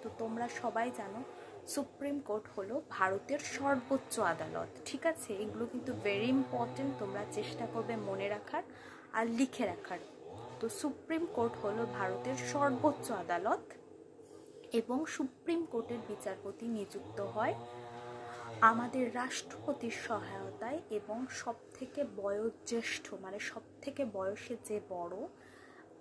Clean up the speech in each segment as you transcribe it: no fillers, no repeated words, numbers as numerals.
তো তোমরা সবাই জানো সুপ্রিম কোর্ট হলো ভারতের সর্বোচ্চ আদালত, ঠিক আছে? এগুলো কিন্তু ভেরি ইম্পর্টেন্ট, তোমরা চেষ্টা করবে মনে রাখার আর লিখে রাখার। তো সুপ্রিম কোর্ট হলো ভারতের সর্বোচ্চ আদালত এবং সুপ্রিম কোর্টের বিচারপতি নিযুক্ত হয় আমাদের রাষ্ট্রপতির সহায়তায় এবং সবথেকে বয়োজ্যেষ্ঠ মানে সবথেকে বয়সে যে বড়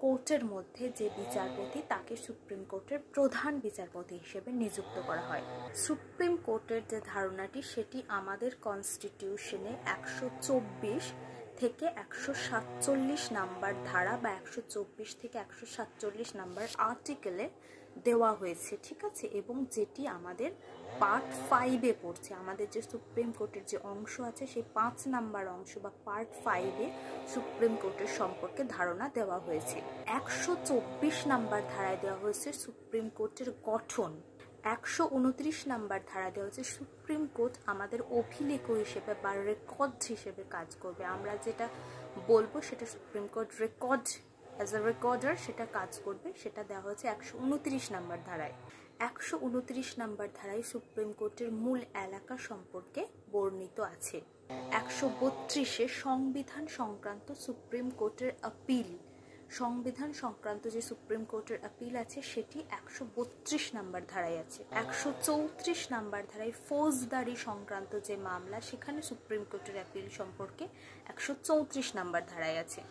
কোর্টের মধ্যে যে বিচারপতি তাকে সুপ্রিম কোর্টের প্রধান বিচারপতি হিসেবে নিযুক্ত করা হয়। সুপ্রিম কোর্টের যে ধারণাটি সেটি আমাদের কনস্টিটিউশনে 124 থেকে 147 নাম্বার ধারা বা 124 থেকে 147 নাম্বার আর্টিকেলে দেওয়া হয়েছে, ঠিক আছে? এবং যেটি আমাদের পার্ট 5-এ পড়ছে। আমাদের যে সুপ্রিম কোর্টের যে অংশ আছে সেই 5 নাম্বার অংশ বা পার্ট 5-এ সুপ্রিম কোর্টের সম্পর্কে ধারণা দেওয়া হয়েছে। 124 নাম্বার ধারায় দেওয়া হয়েছে সুপ্রিম কোর্টের গঠন। 129 নাম্বার ধারা দেওয়া হচ্ছে সুপ্রিম কোর্ট আমাদের অভিলেখ হিসেবে বা রেকর্ড হিসেবে কাজ করবে। আমরা যেটা বলবো সেটা supreme court record as a recorder সেটা কাজ করবে, সেটা দেওয়া হয়েছে 129 নাম্বার ধারায়। 129 নাম্বার ধারায় সুপ্রিম কোর্টের মূল এলাকা সম্পর্কে বর্ণিত আছে। 132-এ সংবিধান সংক্রান্ত সুপ্রিম কোর্টের আপিল, সংবিধান সংক্রান্ত যে সুপ্রিম কোর্টের আপিল আছে সেটি 132 নাম্বার ধারায় আছে। 134 নাম্বার ধারায় ফৌজদারি সংক্রান্ত যে মামলা সেখানে সুপ্রিম কোর্টের আপিল সম্পর্কে 134 নাম্বার ধারায় আছে।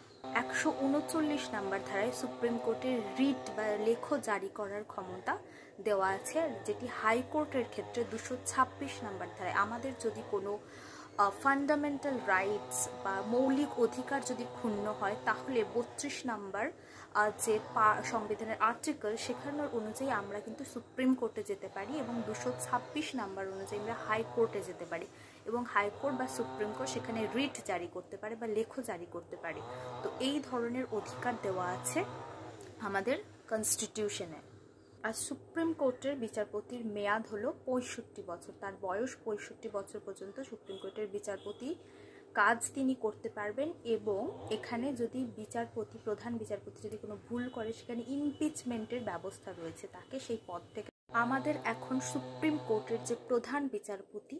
139 নাম্বার ধারায় সুপ্রিম কোর্টের রিট বা লেখ জারি করার ক্ষমতা দেওয়া আছে, যেটি হাইকোর্টের ক্ষেত্রে 226 নাম্বার ধারায়। আমাদের যদি কোনো ফান্ডামেন্টাল রাইটস বা মৌলিক অধিকার যদি ক্ষুণ্ণ হয় তাহলে 32 নাম্বার যে সংবিধানের আর্টিকেল সেখানের অনুযায়ী আমরা কিন্তু সুপ্রিম কোর্টে যেতে পারি এবং 226 নাম্বার অনুযায়ী আমরা হাইকোর্টে যেতে পারি এবং হাইকোর্ট বা সুপ্রিম কোর্ট সেখানে রিট জারি করতে পারে বা লেখ জারি করতে পারে। তো এই ধরনের অধিকার দেওয়া আছে আমাদের কনস্টিটিউশনে। আর সুপ্রিম কোর্টের বিচারপতির মেয়াদ হলো 65 বছর, তার বয়স 65 বছর পর্যন্ত সুপ্রিম কোর্টের বিচারপতি কাজ তিনি করতে পারবেন। এবং এখানে যদি বিচারপতি প্রধান বিচারপতি যদি কোনো ভুল করে সেখানে ইমপিচমেন্টের ব্যবস্থা রয়েছে, তাকে সেই পদ থেকে। আমাদের এখন সুপ্রিম কোর্টের যে প্রধান বিচারপতি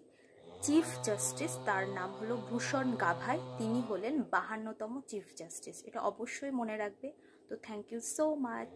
চিফ জাস্টিস তার নাম হলো ভূষণ গাভাই, তিনি হলেন 52তম চিফ জাস্টিস। এটা অবশ্যই মনে রাখবে। তো থ্যাংক ইউ সো মাচ।